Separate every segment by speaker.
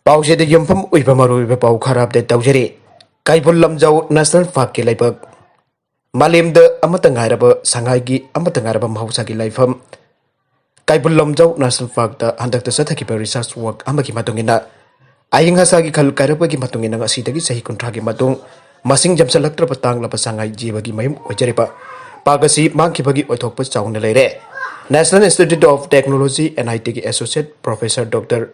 Speaker 1: Pauze de Yumpam Uipamaru Pau Karab de Taujeri, Kaipul Lamjau National Park Laibubg, Malim de Amatangaraba, Sangagi, Amatangaraba Hausagi Laifam, Kaipul Lamjau National Park, the under the chtthakhiba research work, Amaki Matungina, Aying Hasagi Kal Karabagi Matungina, Sitagi Sahi Contragi Matung, Masing Jamsalaktra Patang Lapasangai Jibagi Maim, Ojeripa, Pagasi, Mankhibagi Otopus Town Lere, National Institute of Technology and IT Associate Professor Dr.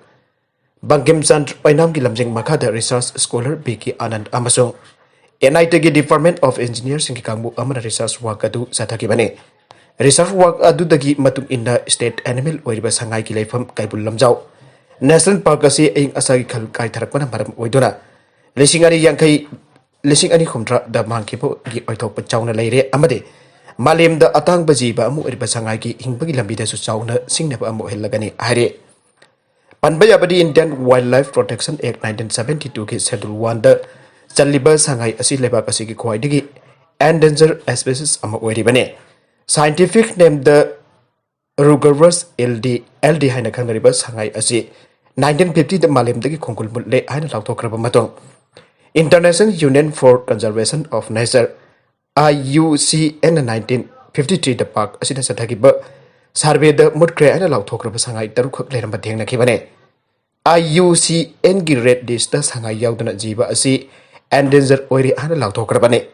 Speaker 1: Bangkim Chandra Oinam Gilamjing Makada Research Scholar Biki Anand Amasung NITG Department of Engineers in Kangbu Amana Research Work Adu Sathakibane Research Work Adu Dagi Matung in the State Animal Oiriba Sangai Kilefam Kaibul Lamjau National Park Asi Ing Asagi Kal Kai Tarakwana Maram Oiduna Lishingani Yankai Lishingani Humdra the Mankipo Gi Oitok Pachauna Lere Amade Malim the Atang Bajiba Amu Oiriba Sangai Hingbagi Lambida Susauna Singneba Amu Helagani Hare Pangbgidmk Indian Wildlife Protection Act 1972 की Schedule 1 the चलिबा Sangai असी लेबाक असी की ख्वाइदगी endangered species अमा ओइरिबने scientific name the Rugervus LD हाइना खंगरिबा Sangai असी 1950 the मालेमदगी खोंकुल मुले हाइना लाउथोक्रबा मतों International Union for Conservation of Nature IUCN 1953 the पाक असी the chtthakhiba Survey the Mutkhre and Laibubg Sangai Taruk Leramba Thmkhre IUCN gi red list the Sangai Yaudana Jiba Asi endangered Oiri and Laibubg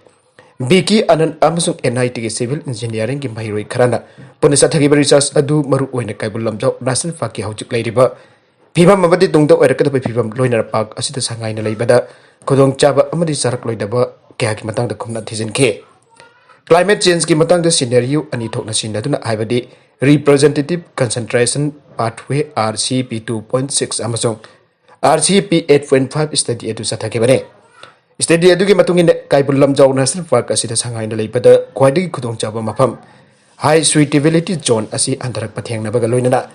Speaker 1: Biki Anan Amazon NIT Civil Engineering in Mahiri Karana Punisathakiba Research Adu Maru Oina Kaibulamjo National Faki Haujuk Ladiba Pibam Mabadi Dungdo or Pibam Loiner Park Asita Sangai Laibada Kodong Chaba Amadi Sarak Loidaba Kaki Matang the Kumna Tizenke Climate change ki matang the scenario ani thokna sinaduna haibadi representative concentration pathway RCP 2.6 amasong RCP 8.5 study edu sathakibane study edu ki matungin Kaipul Lamjau National Park asida sangai na leibada khwaidagi khudong chaba mafam high suitability zone asi andarak pathengna baga loinana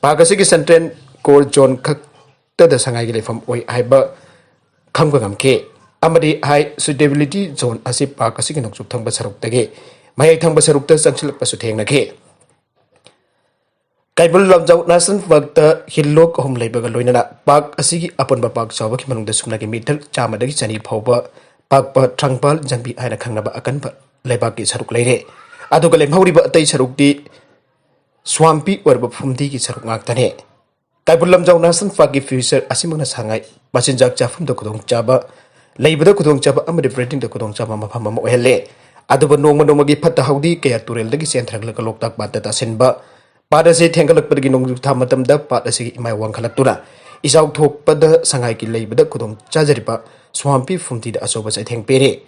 Speaker 1: pagasi ki central core zone khakta da sangai gi leifam oi haiba khangba gamke Amadi high suitability zone asi park asi kinok chuk thang basaruk tage mai thang basaruk ta changsilak pasu theng na ke Kaipul Lamjau National Park ta hillok hom leibaga loinana park asi gi apon ba park chawa ki manung da sumna ki meter chama dagi chani phawba park pa thangpal jangbi aina khangnaba akan ba leiba ki saruk leire aduga lemhauri ba tai saruk di swampy orba phumdi ki saruk ngak tane Kaipul Lamjau National Park ki future asimona sangai machinjak chafum da kudong chaba Laibada kudong chaba amadi breeding the kudong chaba mafam ama ohele aduba nongma nongmagi phatta haudi kaya turel dagi sentrang laka loktak bata ta senba pada se thengalak padagi nongju thamatam da pada se imai wangkhalak tuna isau thok pada sangai ki laibada kudong chajariba swampy fumti da asoba sai theng pere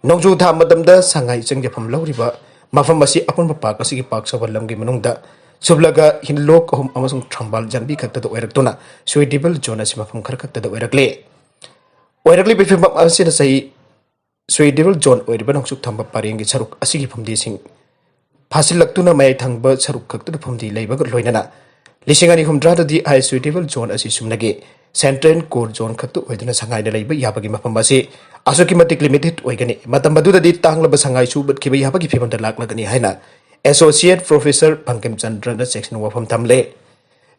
Speaker 1: nongju thamatam da sangai changjafam lawriba mafam asi apon ba park asi ki park sabalam gi manung da sublaga hinlok hom amasung thambal jambi khakta da oirak tuna suitable zone asi mafam khar khakta da oirakle Oirakli bifim asina sai suitable zone oiriba noksuk thamba parengi saruk asigi phumdi sing phasilaktuna mai thangba saruk khaktu phumdi leiba loinana lisingani humdra di high suitable zone asi sumnage central core zone khaktu oiduna sangai da leiba yabagi mafam asi asuki matik limited oigani matam badu di tanglaba sangai su bat khiba yabagi phimam da laklagani haina associate professor Bangkim Chandra na section wafam tamle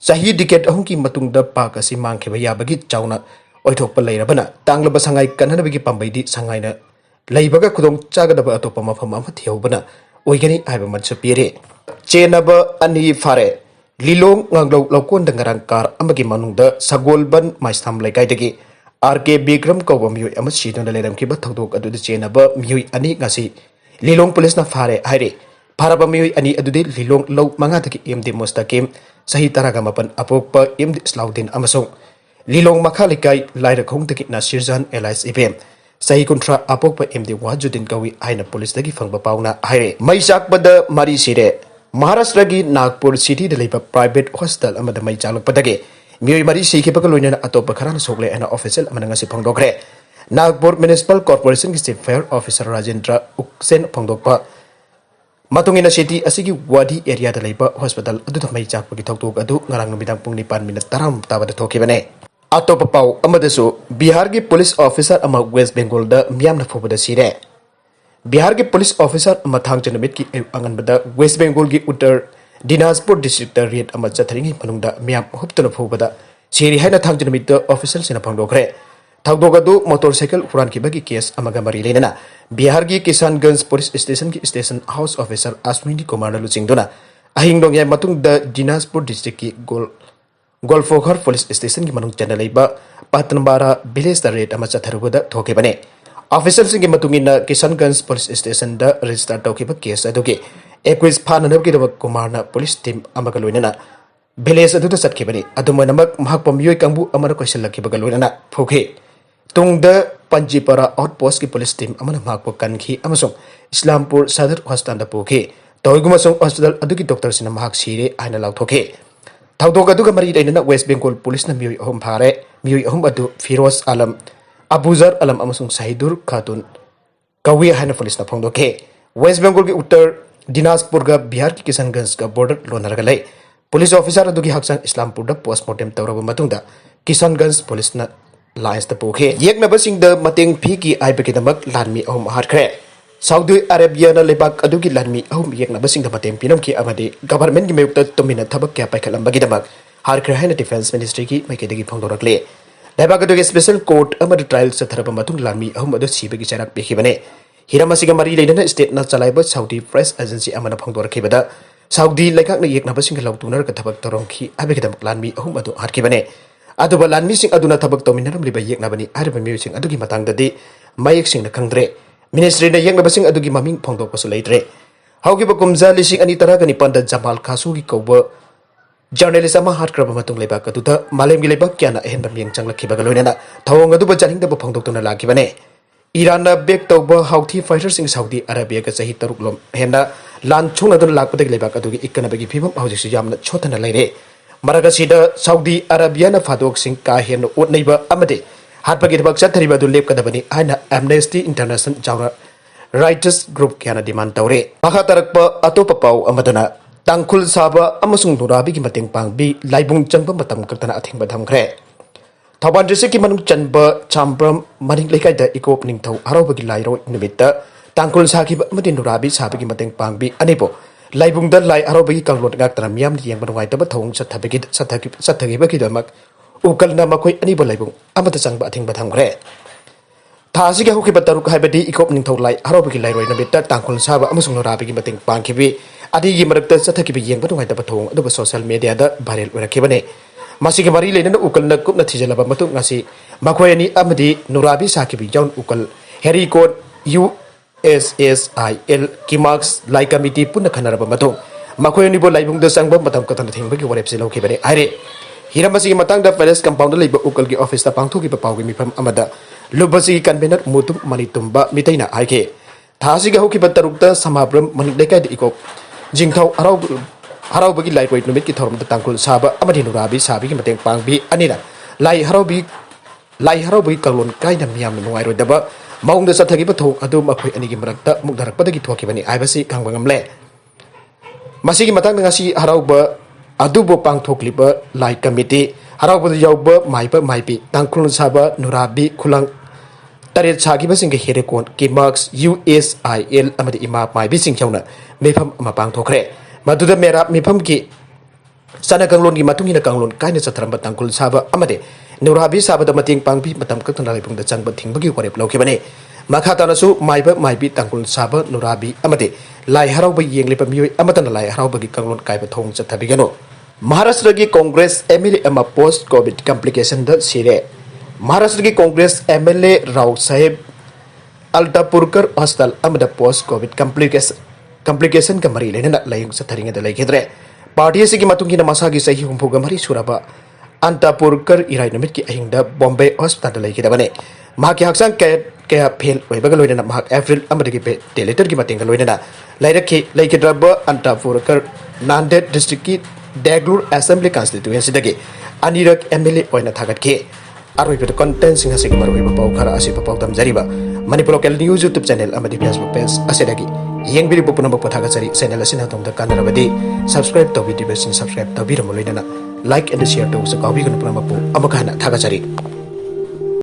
Speaker 1: sahi decade ahunki matungda park asi mangkhiba yabagi chauna Oithokpa leirabana tanglaba sangai kanhanabagi pambaidi sangaina leibaga kudong chagadaba atopa mafam ama thiobana oigani aiba matsa pire chenaba ani fare lilong nganglo lokon dangarang kar amagi manungda sagolban maistham leikaidagi RK Bikram kawamyu ama sidona leram ki bathok adu chenaba miyui ani ngasi lilong police na fare haire faraba miyui ani adu lilong lo manga taki MD Mustakim sahi taraga mapan apokpa MD Slaudin amasong Lilong Makhalikai Laira Kong Taki Nasirjan Elias Evem Sahi Kontra Apokpa MD Wajudin Kawi Aina Police Dagi Fangba Pauna Haire Maisak Bada Mari Sire Maharashtra gi Nagpur City de Leiba Private Hostel Amada Mai Jalok Padage Miyoi Mari Siki Pakaloina Atopa Karana Sogle and Official Amanangasi Pangdokre Nagpur Municipal Corporation ki Chief Fire Officer Rajendra Uksen Pangdokpa Matungina City asigi Wadi area de Leiba Hospital adu Mai Chak Pagi Thoktok adu ngarang numidang pung 9 minute taram tabada thokibane Atop pau amadasu Bihar ki police officer ama West Bengal da Miyamna fubada sire Bihar ki police officer ama thang chanamit ki angan bada West Bengal ki Uttar Dinajpur district da rate ama chatharingi manungda Miyam huptana fubada siri haina thang jinamit official sina phangdokre thagdok adu motorcycle hurankhibagi case amaga mari lenana Bihar gi Kishanganj police station ki station house officer Aswini Kumar lu chingduna ahing dong yai matung da Dinaspur district ki Golfokhar police station ki manung chana leiba Patnambara village da rate ama chatharubada thoke bane official sing ki matungina Kishanganj police station da register tawkiba case adugi equis phananab ki da Kumar na police team amaga loinana village adu da chatkibani adumoinamak mahak pamyoi kangbu amara question lakhiba ga loinana phokhe tungda Panjipara outpost ki police team amana mahakpo kanki amasong Islampur Sadar hospital da pokhe toigumasong hospital adugi doctor sina mahak sire aina lauthoke thawdok aduga mari daina West Bengal police na miyoi ahum phare miyoi ahum adu Firoz Alam Abuzar Alam amasong Sahidur Khatun kawi haina police na phongdoke West Bengal ki Uttar Dinaspur ga Bihar ki Kishanganj ga border lonarga lei police officer adugi haksang Islampur da postmortem tawraba matungda Kishanganj police na Lines the Poke, Yeknabada the mteng piki Ibekinamak Lanmi Hatkhre. Saudi Arabia na Laibubg adugi Lanmi Yeknabada the mteng pinamki amadi government ki mayukta tumina thabak pangbigidamak Hatkhre haina defense ministry ki maikedagi phangdorakle. Laibubg adugi special court amadi trial sa tharaba matung Lanmi adu sibagi charak pekibane. Hiramasiga mari leina state na chalaiba Saudi press agency amana phangdorakibada Saudi laikak na Yeknabada lautunar ka thabak torongki Ibekinamak Lanmi adu Hatkibane. Aduba Lanmi sing aduna thabak tominaram liba yeknabani arba music adugi matangdadi mayek sing na khangdre ministry na yeknaba sing adugi maming phongdok pasu leitre haugiba kumja lising ani taragani panda Jamal Khashoggi koba journalist ama Hatkhre matung leba kaduta malem gi leba kyana ehenba mieng changlakhiba galoinana Thou-ong aduba janing da phongdok tuna lakibane Iran na back toba Houthi fighters sing Saudi Arabia ka sahi taruk lom hena lan chungna dun lakpada leba kadugi ikkanabagi phibam haujisu yamna chotana leire Maragasida Saudi Arabia na fadok sing kahen utneiba amade Hatkhre chathariba du lep kadabani aina Amnesty International Jaura Writers Group kyana demand tawre mahatarakpa atopa pau amadana Tangkhul saba amasung Nurabigi mateng pangbi Laibubg changba matam kaktana Athingba thmkhre Thaban district ki manung chanba chambram maning lekai da ikop ningthau harobagi lairo numitta Tangkhul sakhiba amadi Nurabi sabagi mateng pangbi anipo Laibubg da lai harobagi kanglot ngaktana Miyamna Yengba Nungaitaba Thou-ong chtthakhiba ki damak ukalna makoi anibo Laibubg amata changba Athingba thmkhre thasi ga hukiba taruk haibadi ikop ningthau lai harobagi lairoi nabita Tangkhul saba amasung Nurabigi mateng pangkhibi adigi marakta chtthakhiba Yengba Nungaitaba Thou-ong aduba social media da viral orakibane masigi mari leina ukalna kupna thijalaba matung ngasi makoi ani amadi Nurabi sakhibi jaun ukal heri code USSIL Kimax Lai Committee Puna Khanaraba Matung Makoi Nibo Laibubg da Sangba Matam Katan Thingba ki warep silo ki bare aire Hiramasi matang da palace compound leiba ukal gi office ta pangthu ki pawgi mifam amada lubasi convener mutum manitumba mitaina aike thasi ga hoki batarukta samabram maniklekai de ikop jingthau harau bagi lai point numit ki thorum da Tangkhul saba amadi Nurabi sabi ki mateng pangbi anira lai harau bagi kalon kaina Miyamna Nungairoi daba maung da chtthakhiba Thou adu makhoi ani gi marakta mukdarakpadagi thokibani aibasi khangbangam le masigi matang ngasi harau ba adubo pangthokliba lai committee harau ba yauba maipi Tangkhul saba Nurabi khulang taret chagiba sing ge herekon Kimax USIL amadi ima maibi sing chauna mefam ama pangthokre maduda mera mefam ki sana kanglon gi matungina kanglon kaina chatharamba Tangkhul saba amade Nurabi saba da mating pangbi matam kaktana Laibubg da changba thingbagi warep laukibane makhata nasu maibi Tangkhul saba Nurabi amade lai harau ba yenglipa miyoi amatana lai harau bagi kanglon kaiba thong chathabigano Maharashtra ki Congress MLA ama Post-Covid Complication da sire Maharashtra ki Congress MLA Rao Sahib Altapurkar Hostel amada Post-Covid Complication ka mari lena layung satharinga da laikhedre party se ki matung ki namasa gi sahi humpu ga mari suraba Antapurkar irai namit ki ahingda Bombay Hospital da laikhedabane mahaki haksang kaya fail oibaga loina mahak April amada ki deleter ki matenga loina lairakhi laikhedraba Antapurkar Nanded district ki Daglur Assembly Constituency dagi anirak MLA oina thagatke aroi content sing hasig maroi ba pau khara asi pau tam jariba Manipur local news YouTube channel amadi Facebook page asedagi yengbiri bu punam pathaga chari channel asina tom da kanarabadi subscribe to video sin subscribe to biramu loina like and share to sa kawi kun punam bu amakana thaga chari